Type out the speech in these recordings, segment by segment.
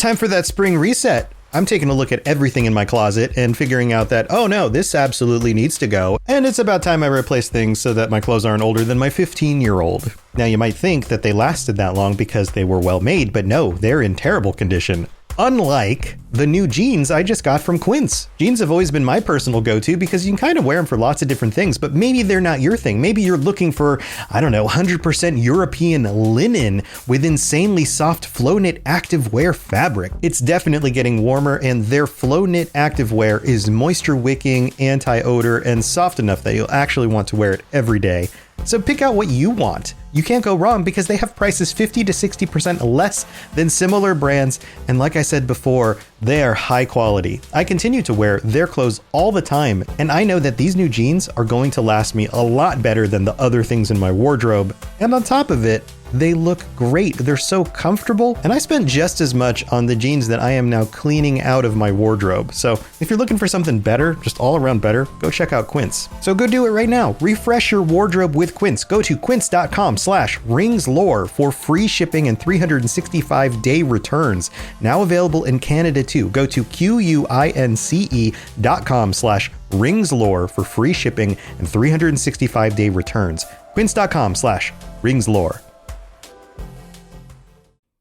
time for that spring reset. I'm taking a look at everything in my closet and figuring out that, oh no, this absolutely needs to go. And it's about time I replace things so that my clothes aren't older than my 15-year-old. Now you might think that they lasted that long because they were well made, but no, they're in terrible condition. Unlike the new jeans I just got from Quince. Jeans have always been my personal go-to because you can kind of wear them for lots of different things, but maybe they're not your thing. Maybe you're looking for, 100% European linen with insanely soft flow knit activewear fabric. It's definitely getting warmer, and their flow knit activewear is moisture wicking, anti-odor, and soft enough that you'll actually want to wear it every day. So pick out what you want. You can't go wrong because they have prices 50 to 60% less than similar brands. And like I said before, they are high quality. I continue to wear their clothes all the time, and I know that these new jeans are going to last me a lot better than the other things in my wardrobe. And on top of it, they look great. They're so comfortable. And I spent just as much on the jeans that I am now cleaning out of my wardrobe. So if you're looking for something better, just all around better, go check out Quince. So go do it right now. Refresh your wardrobe with Quince. Go to quince.com/ringslore for free shipping and 365-day returns. Now available in Canada too. Go to quince.com/ringslore for free shipping and 365-day returns. Quince.com/ringslore.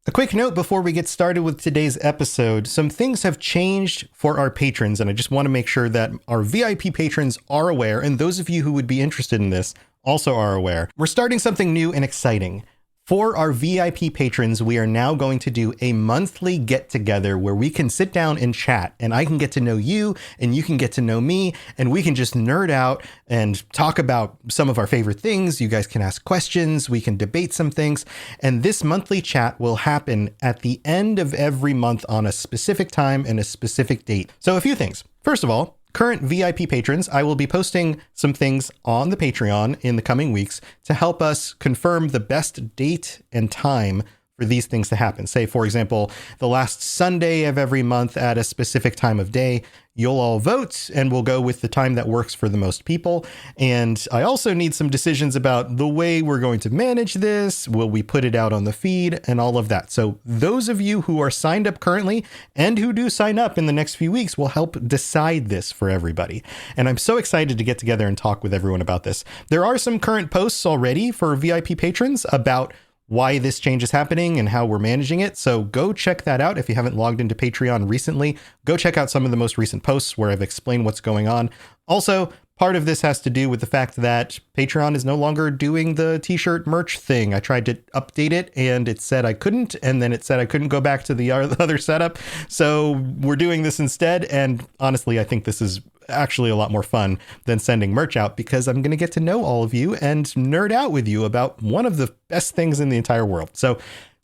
A quick note before we get started with today's episode. Some things have changed for our patrons, and I just want to make sure that our VIP patrons are aware, and those of you who would be interested in this also are aware. We're starting something new and exciting. For our VIP patrons, we are now going to do a monthly get-together where we can sit down and chat, and I can get to know you, and you can get to know me, and we can just nerd out and talk about some of our favorite things. You guys can ask questions, we can debate some things, and this monthly chat will happen at the end of every month on a specific time and a specific date. So a few things. First of all, current VIP patrons, I will be posting some things on the Patreon in the coming weeks to help us confirm the best date and time for these things to happen. Say, for example, the last Sunday of every month at a specific time of day, you'll all vote and we'll go with the time that works for the most people. And I also need some decisions about the way we're going to manage this. Will we put it out on the feed and all of that? So those of you who are signed up currently and who do sign up in the next few weeks will help decide this for everybody. And I'm so excited to get together and talk with everyone about this. There are some current posts already for VIP patrons about why this change is happening and how we're managing it. So go check that out. If you haven't logged into Patreon recently, go check out some of the most recent posts where I've explained what's going on. Also, part of this has to do with the fact that Patreon is no longer doing the t-shirt merch thing. I tried to update it and it said I couldn't, and then it said I couldn't go back to the other setup. So we're doing this instead. And honestly, I think this is actually a lot more fun than sending merch out because I'm going to get to know all of you and nerd out with you about one of the best things in the entire world. So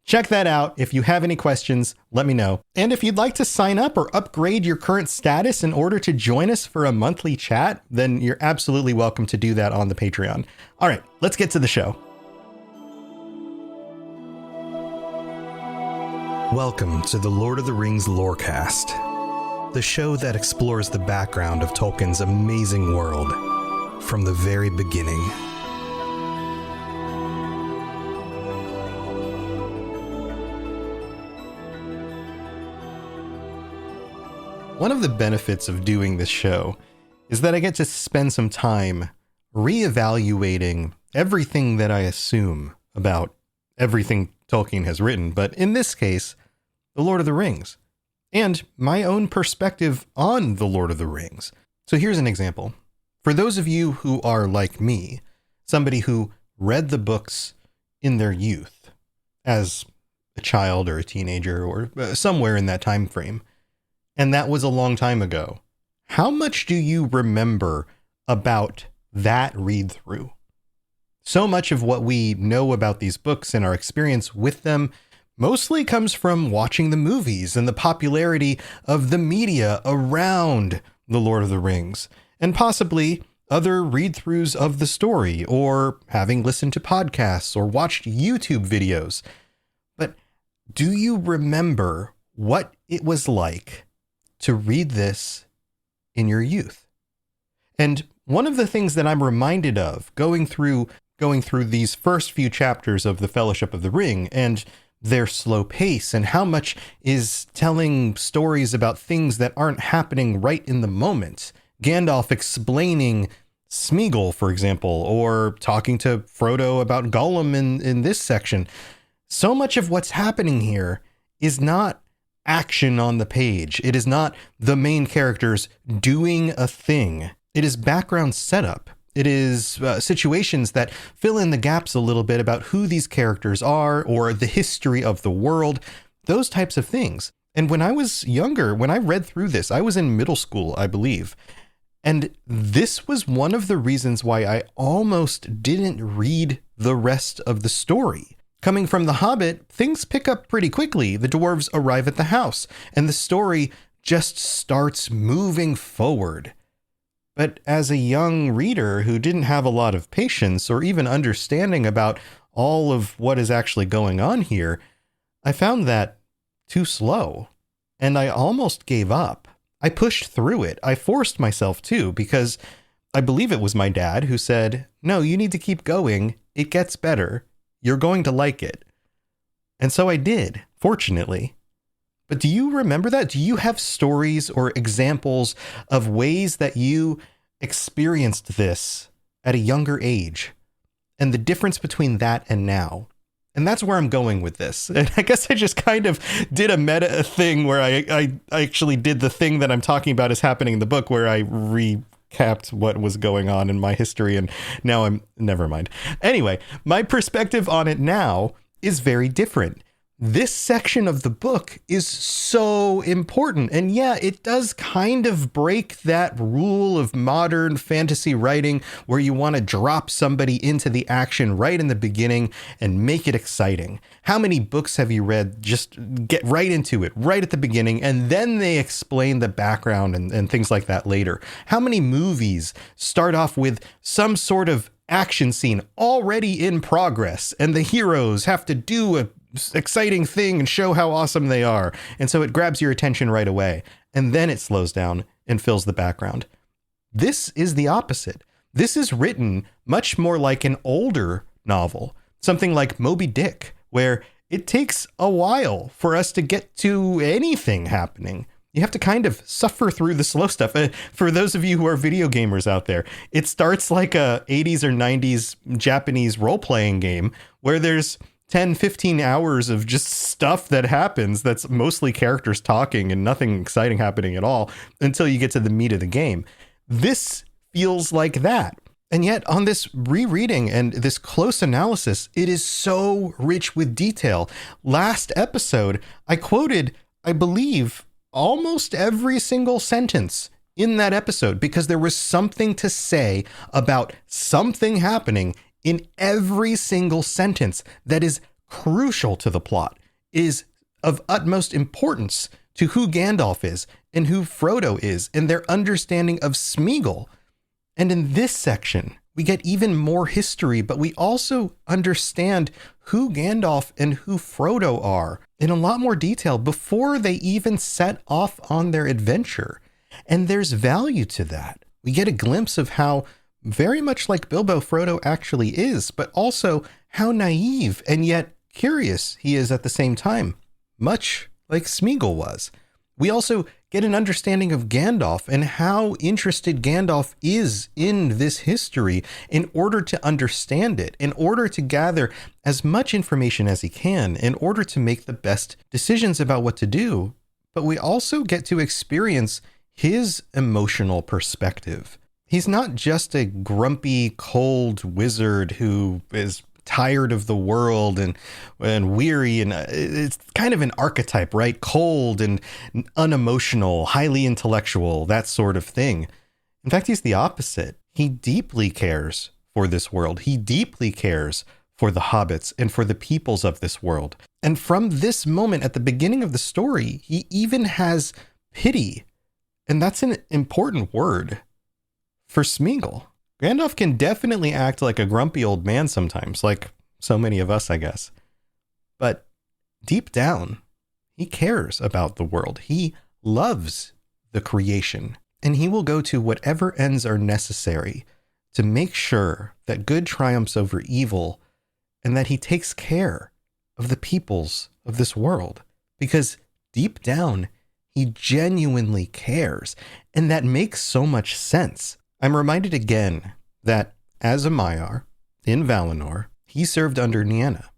check that out. If you have any questions, let me know. And if you'd like to sign up or upgrade your current status in order to join us for a monthly chat, then you're absolutely welcome to do that on the Patreon. All right, let's get to the show. Welcome to the Lord of the Rings Lorecast, the show that explores the background of Tolkien's amazing world from the very beginning. One of the benefits of doing this show is that I get to spend some time reevaluating everything that I assume about everything Tolkien has written, but in this case, The Lord of the Rings, and my own perspective on The Lord of the Rings. So here's an example. For those of you who are like me, somebody who read the books in their youth as a child or a teenager or somewhere in that time frame, and that was a long time ago, how much do you remember about that read through? So much of what we know about these books and our experience with them mostly comes from watching the movies and the popularity of the media around The Lord of the Rings, and possibly other read-throughs of the story, or having listened to podcasts or watched YouTube videos. But do you remember what it was like to read this in your youth? And one of the things that I'm reminded of going through these first few chapters of The Fellowship of the Ring, and their slow pace and how much is telling stories about things that aren't happening right in the moment. Gandalf explaining Smeagol, for example, or talking to Frodo about Gollum in this section. So much of what's happening here is not action on the page. It is not the main characters doing a thing. It is background setup. It is situations that fill in the gaps a little bit about who these characters are or the history of the world, those types of things. And when I was younger, when I read through this, I was in middle school, I believe. And this was one of the reasons why I almost didn't read the rest of the story. Coming from The Hobbit, things pick up pretty quickly. The dwarves arrive at the house, and the story just starts moving forward. But as a young reader who didn't have a lot of patience or even understanding about all of what is actually going on here, I found that too slow, and I almost gave up. I pushed through it. I forced myself to, because I believe it was my dad who said, "No, you need to keep going. It gets better. You're going to like it." And so I did, fortunately. But do you remember that? Do you have stories or examples of ways that you experienced this at a younger age and the difference between that and now? And that's where I'm going with this. And I guess I just kind of did a meta thing where I actually did the thing that I'm talking about is happening in the book, where I recapped what was going on in my history. And now never mind. Anyway, my perspective on it now is very different. This section of the book is so important. And yeah, it does kind of break that rule of modern fantasy writing where you want to drop somebody into the action right in the beginning and make it exciting. How many books have you read just get right into it right at the beginning, and then they explain the background and things like that later? How many movies start off with some sort of action scene already in progress, and the heroes have to do a exciting thing and show how awesome they are, and so it grabs your attention right away, and then it slows down and fills the background? This is the opposite. This is written much more like an older novel, something like Moby Dick, where it takes a while for us to get to anything happening. You have to kind of suffer through the slow stuff. For those of you who are video gamers out there, it starts like a 80s or 90s Japanese role-playing game where there's 10, 15 hours of just stuff that happens that's mostly characters talking and nothing exciting happening at all until you get to the meat of the game. This feels like that. And yet on this rereading and this close analysis, it is so rich with detail. Last episode, I quoted, I believe, almost every single sentence in that episode because there was something to say about something happening in every single sentence that is crucial to the plot, is of utmost importance to who Gandalf is and who Frodo is and their understanding of Smeagol. And in this section, we get even more history, but we also understand who Gandalf and who Frodo are in a lot more detail before they even set off on their adventure. And there's value to that. We get a glimpse of how very much like Bilbo Frodo actually is, but also how naive and yet curious he is at the same time, much like Smeagol was. We also get an understanding of Gandalf and how interested Gandalf is in this history in order to understand it, in order to gather as much information as he can, in order to make the best decisions about what to do. But we also get to experience his emotional perspective. He's not just a grumpy, cold wizard who is tired of the world and weary, and it's kind of an archetype, right? Cold and unemotional, highly intellectual, that sort of thing. In fact, he's the opposite. He deeply cares for this world. He deeply cares for the hobbits and for the peoples of this world. And from this moment at the beginning of the story, he even has pity. And that's an important word for Smeagol. Gandalf can definitely act like a grumpy old man sometimes, like so many of us, I guess. But deep down, he cares about the world. He loves the creation, and he will go to whatever ends are necessary to make sure that good triumphs over evil and that he takes care of the peoples of this world, because deep down, he genuinely cares. And that makes so much sense. I'm reminded again that as a Maiar in Valinor, he served under Nienna,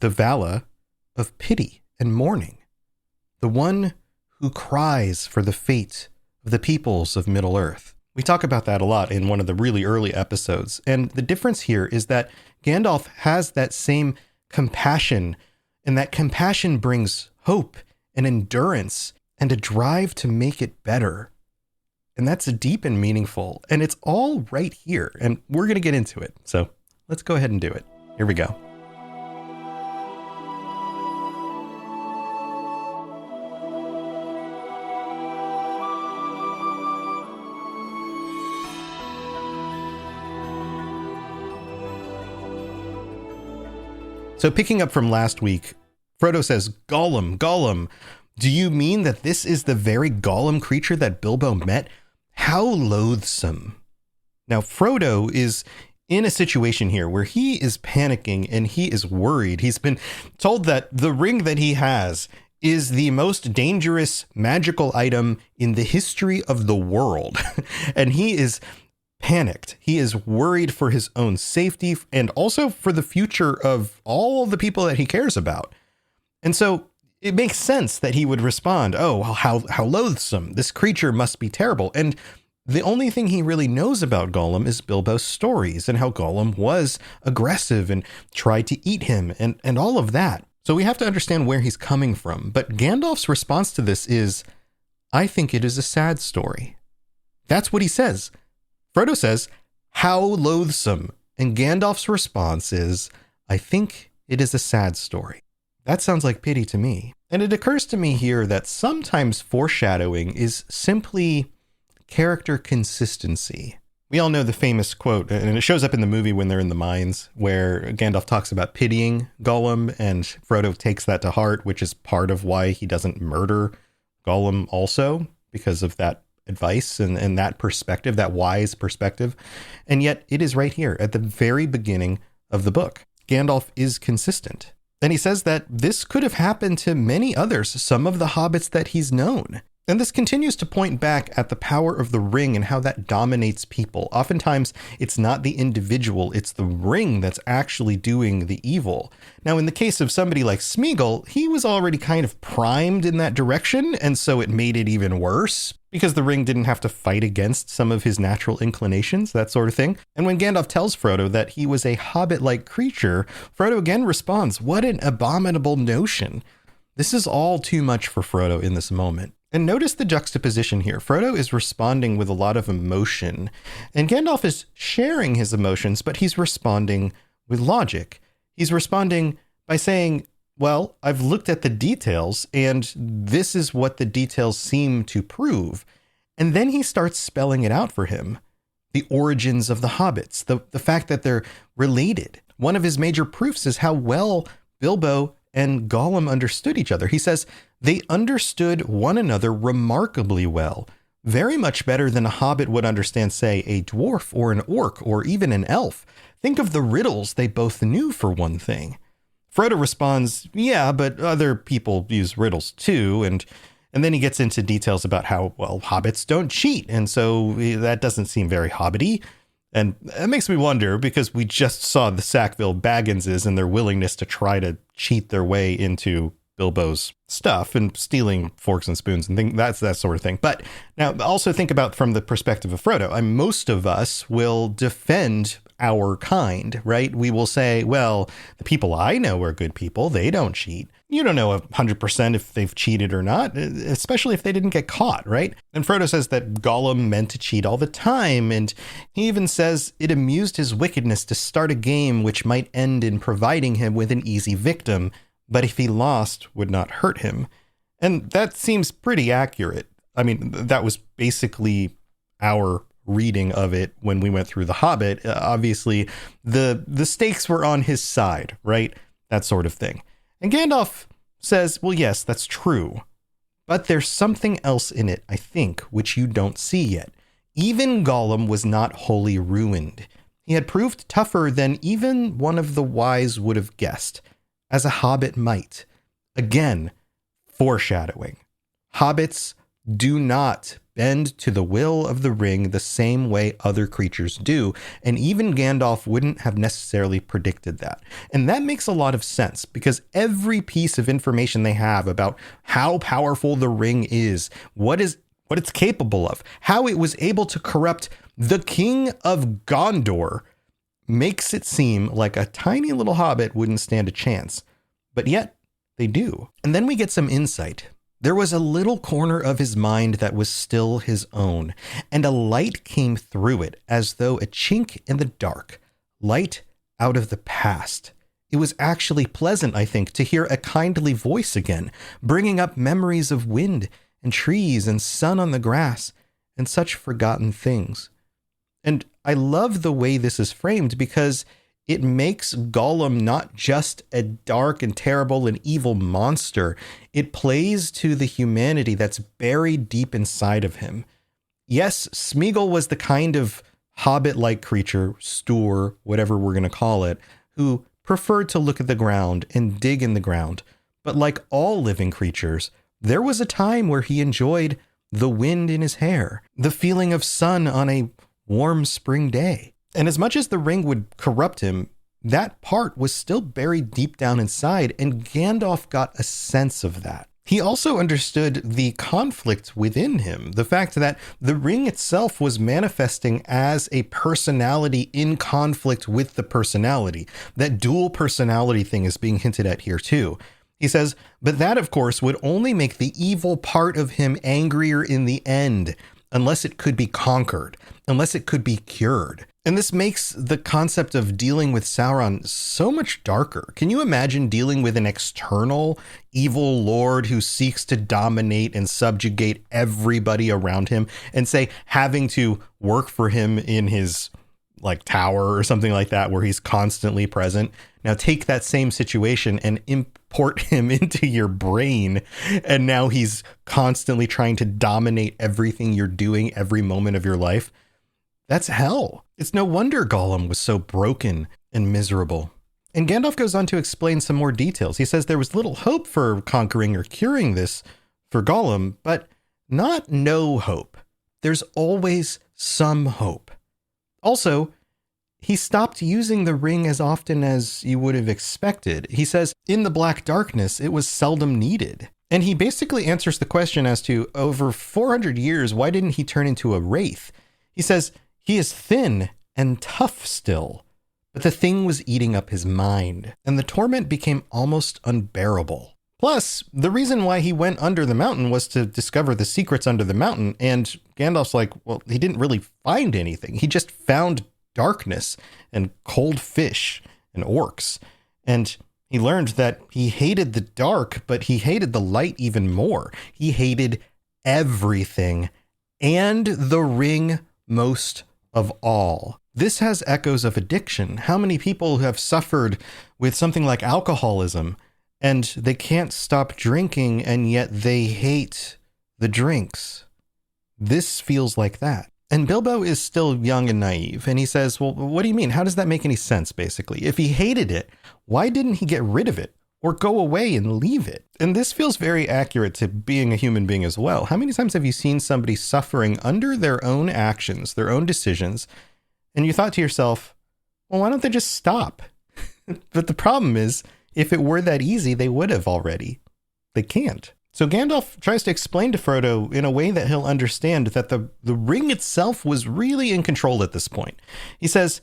the Vala of pity and mourning, the one who cries for the fate of the peoples of Middle-earth. We talk about that a lot in one of the really early episodes, and the difference here is that Gandalf has that same compassion, and that compassion brings hope and endurance and a drive to make it better. And that's deep and meaningful, and it's all right here, and we're going to get into it. So let's go ahead and do it. Here we go. So picking up from last week, Frodo says, Gollum, Gollum, do you mean that this is the very Gollum creature that Bilbo met? How loathsome. Now, Frodo is in a situation here where he is panicking and he is worried. He's been told that the ring that he has is the most dangerous magical item in the history of the world. And he is panicked. He is worried for his own safety and also for the future of all the people that he cares about. And so it makes sense that he would respond, oh, how loathsome. This creature must be terrible. And the only thing he really knows about Gollum is Bilbo's stories and how Gollum was aggressive and tried to eat him and all of that. So we have to understand where he's coming from. But Gandalf's response to this is, I think it is a sad story. That's what he says. Frodo says, how loathsome. And Gandalf's response is, I think it is a sad story. That sounds like pity to me. And it occurs to me here that sometimes foreshadowing is simply character consistency. We all know the famous quote, and it shows up in the movie when they're in the mines, where Gandalf talks about pitying Gollum, and Frodo takes that to heart, which is part of why he doesn't murder Gollum also, because of that advice and that perspective, that wise perspective. And yet it is right here at the very beginning of the book. Gandalf is consistent. And he says that this could have happened to many others, some of the hobbits that he's known. And this continues to point back at the power of the ring and how that dominates people. Oftentimes, it's not the individual, it's the ring that's actually doing the evil. Now, in the case of somebody like Smeagol, he was already kind of primed in that direction, and so it made it even worse, because the ring didn't have to fight against some of his natural inclinations, that sort of thing. And when Gandalf tells Frodo that he was a hobbit-like creature, Frodo again responds, what an abominable notion. This is all too much for Frodo in this moment. And notice the juxtaposition here. Frodo is responding with a lot of emotion, and Gandalf is sharing his emotions, but he's responding with logic. He's responding by saying, well, I've looked at the details, and this is what the details seem to prove. And then he starts spelling it out for him. The origins of the hobbits, the fact that they're related. One of his major proofs is how well Bilbo and Gollum understood each other. He says they understood one another remarkably well, very much better than a hobbit would understand, say, a dwarf or an orc or even an elf. Think of the riddles they both knew, for one thing. Frodo responds, yeah, but other people use riddles too, and then he gets into details about how, well, hobbits don't cheat, and so that doesn't seem very hobbity. And it makes me wonder, because we just saw the Sackville Bagginses and their willingness to try to cheat their way into Bilbo's stuff and stealing forks and spoons and things, that's that sort of thing. But now also think about from the perspective of Frodo. Most of us will defend our kind, right? We will say, well, the people I know are good people. They don't cheat. You don't know 100% if they've cheated or not, especially if they didn't get caught, right? And Frodo says that Gollum meant to cheat all the time. And he even says it amused his wickedness to start a game which might end in providing him with an easy victim, but if he lost, would not hurt him. And that seems pretty accurate. I mean, that was basically our reading of it when we went through The Hobbit. Obviously, the stakes were on his side, right? That sort of thing. And Gandalf says, well, yes, that's true. But there's something else in it, I think, which you don't see yet. Even Gollum was not wholly ruined. He had proved tougher than even one of the wise would have guessed. as a hobbit might. Again, foreshadowing. Hobbits do not bend to the will of the ring the same way other creatures do, and even Gandalf wouldn't have necessarily predicted that. And that makes a lot of sense, because every piece of information they have about how powerful the ring is, what it's capable of, how it was able to corrupt the king of Gondor, makes it seem like a tiny little hobbit wouldn't stand a chance. But yet, they do. And then we get some insight. There was a little corner of his mind that was still his own, and a light came through it as though a chink in the dark, light out of the past. It was actually pleasant, I think, to hear a kindly voice again, bringing up memories of wind and trees and sun on the grass and such forgotten things. And I love the way this is framed, because it makes Gollum not just a dark and terrible and evil monster. It plays to the humanity that's buried deep inside of him. Yes, Smeagol was the kind of hobbit-like creature, stoor, whatever we're going to call it, who preferred to look at the ground and dig in the ground. But like all living creatures, there was a time where he enjoyed the wind in his hair, the feeling of sun on a warm spring day. And as much as the ring would corrupt him, that part was still buried deep down inside, and Gandalf got a sense of that. He also understood the conflict within him, the fact that the ring itself was manifesting as a personality in conflict with the personality. That dual personality thing is being hinted at here too. He says, but that, of course, would only make the evil part of him angrier in the end, unless it could be conquered, unless it could be cured. And this makes the concept of dealing with Sauron so much darker. Can you imagine dealing with an external evil lord who seeks to dominate and subjugate everybody around him, and say having to work for him in his like tower or something like that, where he's constantly present? Now take that same situation and import him into your brain, and now he's constantly trying to dominate everything you're doing every moment of your life. That's hell. It's no wonder Gollum was so broken and miserable. And Gandalf goes on to explain some more details. He says there was little hope for conquering or curing this for Gollum, but not no hope. There's always some hope. Also, he stopped using the ring as often as you would have expected. He says in the Black Darkness, it was seldom needed. And he basically answers the question as to, over 400 years, why didn't he turn into a wraith? He says, he is thin and tough still, but the thing was eating up his mind, and the torment became almost unbearable. Plus, the reason why he went under the mountain was to discover the secrets under the mountain, and Gandalf's like, well, he didn't really find anything. He just found darkness and cold fish and orcs, and he learned that he hated the dark, but he hated the light even more. He hated everything, and the ring most of all. This has echoes of addiction. How many people have suffered with something like alcoholism, and they can't stop drinking, and yet they hate the drinks? This feels like that. And Bilbo is still young and naive, and he says, well, what do you mean? How does that make any sense, basically? If he hated it, why didn't he get rid of it or go away and leave it? And this feels very accurate to being a human being as well. How many times have you seen somebody suffering under their own actions, their own decisions, and you thought to yourself, well, why don't they just stop? But the problem is, if it were that easy, they would have already. They can't. So Gandalf tries to explain to Frodo in a way that he'll understand that the ring itself was really in control at this point. He says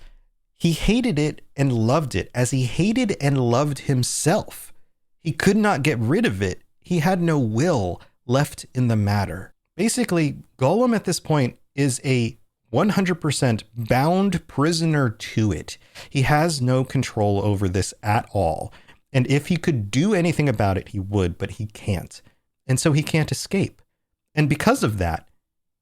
he hated it and loved it as he hated and loved himself. He could not get rid of it. He had no will left in the matter. Basically, Gollum at this point is a 100% bound prisoner to it. He has no control over this at all. And if he could do anything about it, he would, but he can't. And so he can't escape. And because of that,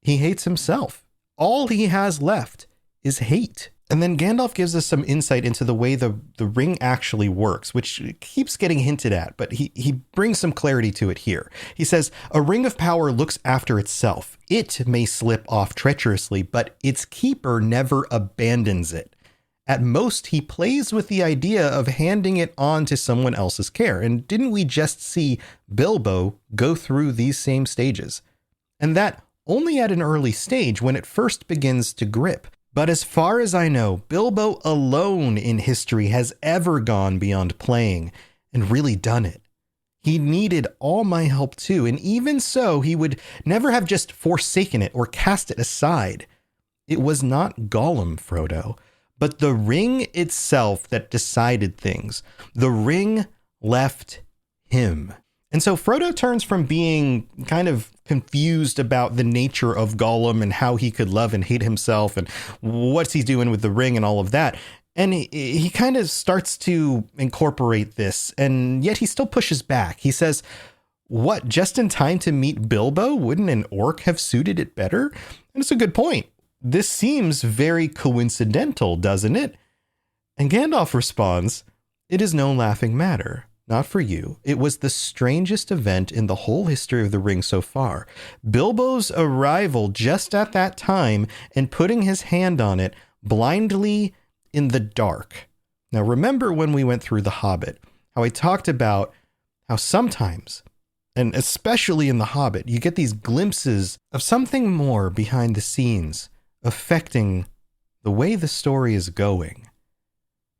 he hates himself. All he has left is hate. And then Gandalf gives us some insight into the way the ring actually works, which keeps getting hinted at, but he brings some clarity to it here. He says, a ring of power looks after itself. It may slip off treacherously, but its keeper never abandons it. At most, he plays with the idea of handing it on to someone else's care. And didn't we just see Bilbo go through these same stages? And that only at an early stage when it first begins to grip. But as far as I know, Bilbo alone in history has ever gone beyond playing and really done it. He needed all my help too, and even so, he would never have just forsaken it or cast it aside. It was not Gollum, Frodo, but the ring itself that decided things. The ring left him. And so Frodo turns from being kind of confused about the nature of Gollum and how he could love and hate himself and what's he doing with the ring and all of that. And he kind of starts to incorporate this, and yet he still pushes back. He says, what, just in time to meet Bilbo? Wouldn't an orc have suited it better? And it's a good point. This seems very coincidental, doesn't it? And Gandalf responds, it is no laughing matter. Not for you. It was the strangest event in the whole history of the ring so far. Bilbo's arrival just at that time and putting his hand on it blindly in the dark. Now, remember when we went through The Hobbit, how I talked about how sometimes, and especially in The Hobbit, you get these glimpses of something more behind the scenes affecting the way the story is going.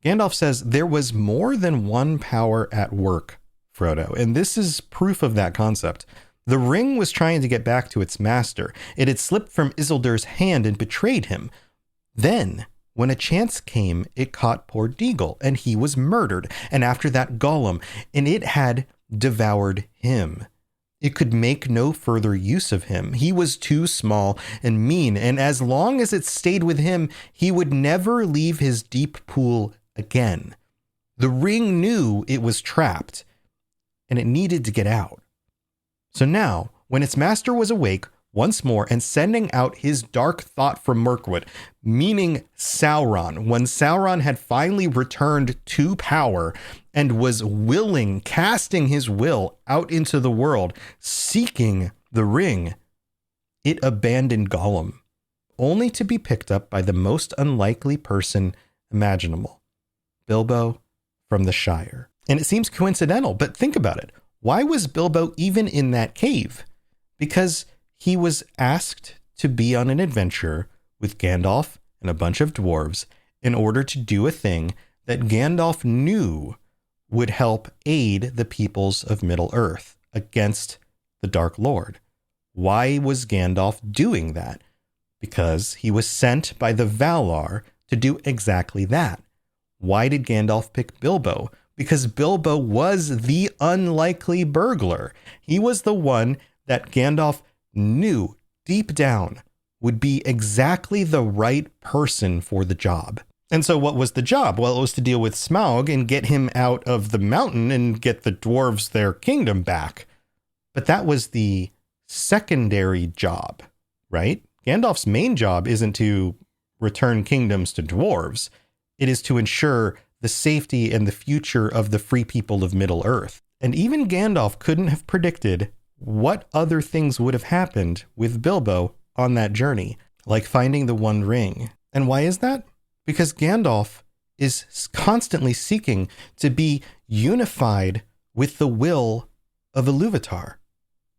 Gandalf says there was more than one power at work, Frodo, and this is proof of that concept. The ring was trying to get back to its master. It had slipped from Isildur's hand and betrayed him. Then, when a chance came, it caught poor Deagle, and he was murdered, and after that Gollum, and it had devoured him. It could make no further use of him. He was too small and mean, and as long as it stayed with him, he would never leave his deep pool again. The ring knew it was trapped, and it needed to get out. So now, when its master was awake once more and sending out his dark thought from Mirkwood, meaning Sauron, when Sauron had finally returned to power and was casting his will out into the world, seeking the ring, it abandoned Gollum, only to be picked up by the most unlikely person imaginable, Bilbo from the Shire. And it seems coincidental, but think about it. Why was Bilbo even in that cave? Because he was asked to be on an adventure with Gandalf and a bunch of dwarves in order to do a thing that Gandalf knew would help aid the peoples of Middle-earth against the Dark Lord. Why was Gandalf doing that? Because he was sent by the Valar to do exactly that. Why did Gandalf pick Bilbo? Because Bilbo was the unlikely burglar. He was the one that Gandalf knew deep down would be exactly the right person for the job. And so what was the job? Well, it was to deal with Smaug and get him out of the mountain and get the dwarves their kingdom back. But that was the secondary job, right? Gandalf's main job isn't to return kingdoms to dwarves. It is to ensure the safety and the future of the free people of Middle-earth. And even Gandalf couldn't have predicted what other things would have happened with Bilbo on that journey, like finding the One Ring. And why is that? Because Gandalf is constantly seeking to be unified with the will of Iluvatar,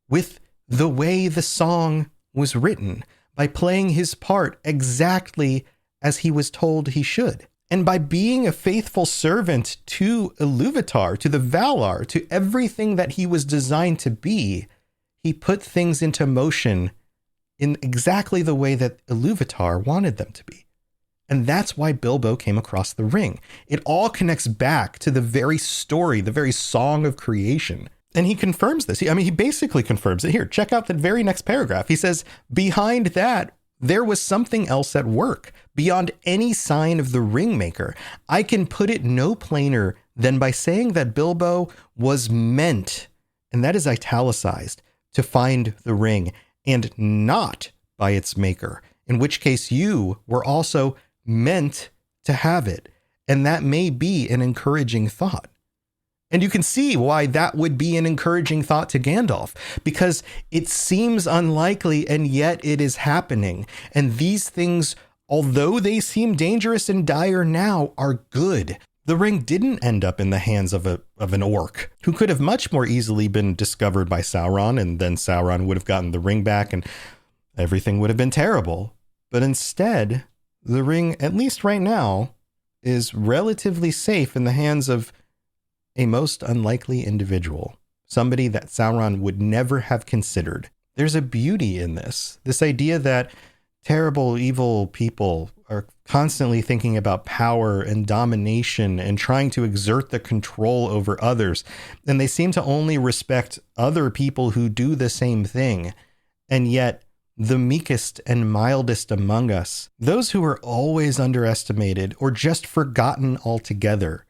with the way the song was written, by playing his part exactly as he was told he should. And by being a faithful servant to Iluvatar, to the Valar, to everything that he was designed to be, he put things into motion in exactly the way that Iluvatar wanted them to be. And that's why Bilbo came across the ring. It all connects back to the very story, the very song of creation. And he confirms this. He basically confirms it here. Check out the very next paragraph. He says, behind that, there was something else at work, beyond any sign of the ringmaker. I can put it no plainer than by saying that Bilbo was meant, and that is italicized, to find the ring, and not by its maker, in which case you were also meant to have it. And that may be an encouraging thought. And you can see why that would be an encouraging thought to Gandalf, because it seems unlikely and yet it is happening. And these things although they seem dangerous and dire now, are good. The ring didn't end up in the hands of an orc, who could have much more easily been discovered by Sauron, and then Sauron would have gotten the ring back and everything would have been terrible. But instead, the ring, at least right now, is relatively safe in the hands of a most unlikely individual, somebody that Sauron would never have considered. There's a beauty in this idea that terrible, evil people are constantly thinking about power and domination and trying to exert the control over others. And they seem to only respect other people who do the same thing. And yet, the meekest and mildest among us, those who are always underestimated or just forgotten altogether,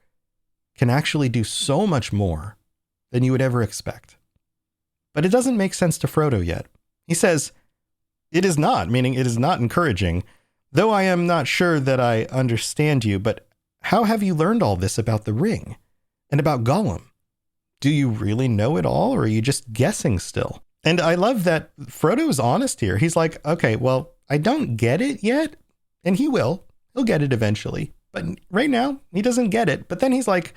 can actually do so much more than you would ever expect. But it doesn't make sense to Frodo yet. He says, "It is not," meaning it is not encouraging, "though I am not sure that I understand you, but how have you learned all this about the ring and about Gollum? Do you really know it all, or are you just guessing still?" And I love that Frodo is honest here. He's like, okay, well, I don't get it yet, and he will. He'll get it eventually. But right now, he doesn't get it. But then he's like,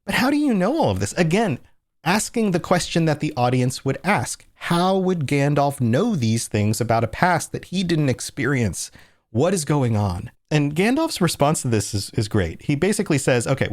but how do you know all of this? Again, asking the question that the audience would ask. How would Gandalf know these things about a past that he didn't experience? What is going on? And Gandalf's response to this is great. He basically says, okay,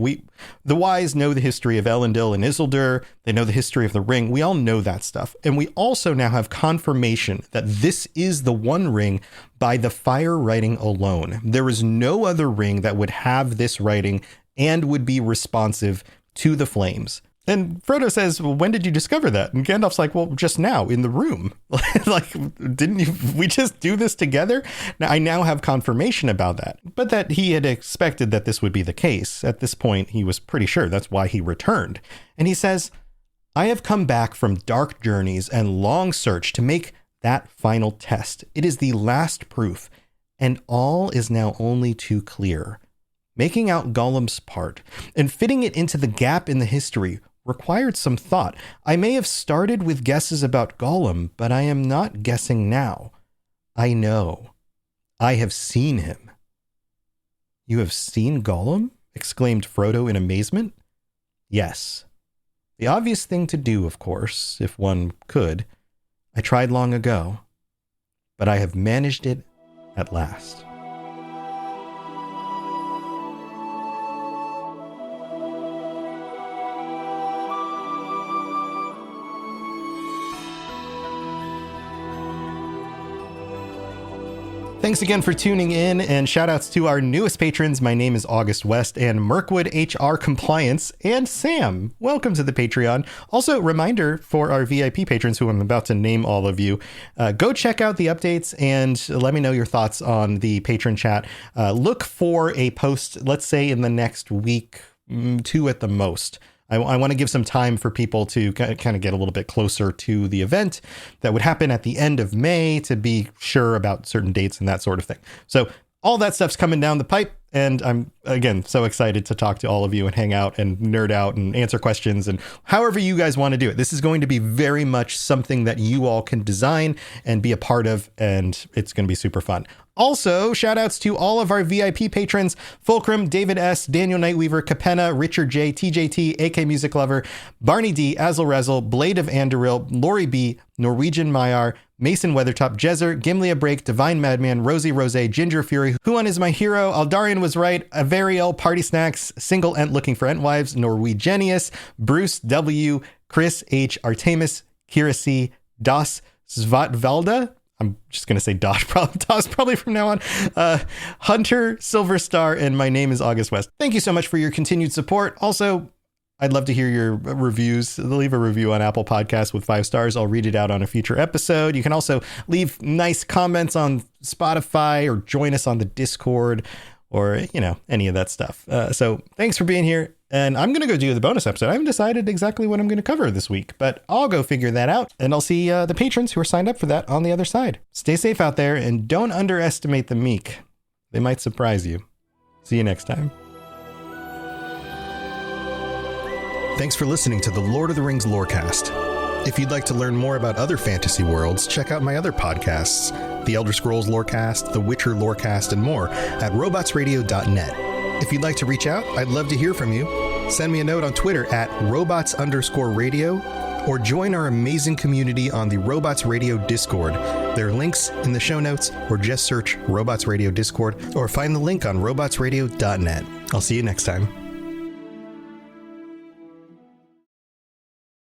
the wise know the history of Elendil and Isildur. They know the history of the ring. We all know that stuff. And we also now have confirmation that this is the One Ring by the fire writing alone. There is no other ring that would have this writing and would be responsive to the flames. And Frodo says, well, when did you discover that? And Gandalf's like, well, just now in the room. Like, we just do this together? Now, I now have confirmation about that, but that he had expected that this would be the case. At this point, he was pretty sure that's why he returned. And he says, I have come back from dark journeys and long search to make that final test. It is the last proof, and all is now only too clear. Making out Gollum's part and fitting it into the gap in the history required some thought. I may have started with guesses about Gollum, but I am not guessing now. I know. I have seen him. You have seen Gollum? Exclaimed Frodo in amazement. Yes. The obvious thing to do, of course, if one could. I tried long ago, but I have managed it at last. Thanks again for tuning in, and shout outs to our newest patrons. My name is August West and Mirkwood HR Compliance, and Sam. Welcome to the Patreon. Also, reminder for our VIP patrons, who I'm about to name all of you, go check out the updates and let me know your thoughts on the patron chat. Look for a post, let's say in the next week, 2 at the most. I want to give some time for people to kind of get a little bit closer to the event that would happen at the end of May, to be sure about certain dates and that sort of thing. So all that stuff's coming down the pipe. And I'm, again, so excited to talk to all of you and hang out and nerd out and answer questions and however you guys want to do it. This is going to be very much something that you all can design and be a part of, and it's going to be super fun. Also, shout outs to all of our VIP patrons: Fulcrum, David S., Daniel Nightweaver, Capenna, Richard J., TJT, AK Music Lover, Barney D., Azel Rezel, Blade of Andoril, Lori B., Norwegian Mayar, Mason Weathertop, Jezer, Gimlia Break, Divine Madman, Rosie Rose, Ginger Fury, Huon is my hero, Aldarian was right, Avariel, Party Snacks, Single Ent Looking for Entwives, Norwegianius, Bruce W., Chris H., Artemis, Kira C., Das Svatvalda, I'm just going to say Das probably from now on, Hunter, Silver Star, and my name is August West. Thank you so much for your continued support. Also, I'd love to hear your reviews. Leave a review on Apple Podcasts with 5 stars. I'll read it out on a future episode. You can also leave nice comments on Spotify or join us on the Discord or, any of that stuff. So thanks for being here. And I'm going to go do the bonus episode. I haven't decided exactly what I'm going to cover this week, but I'll go figure that out. And I'll see the patrons who are signed up for that on the other side. Stay safe out there and don't underestimate the meek. They might surprise you. See you next time. Thanks for listening to the Lord of the Rings Lorecast. If you'd like to learn more about other fantasy worlds, check out my other podcasts, The Elder Scrolls Lorecast, The Witcher Lorecast, and more at robotsradio.net. If you'd like to reach out, I'd love to hear from you. Send me a note on Twitter at robots_radio, or join our amazing community on the Robots Radio Discord. There are links in the show notes, or just search Robots Radio Discord, or find the link on robotsradio.net. I'll see you next time.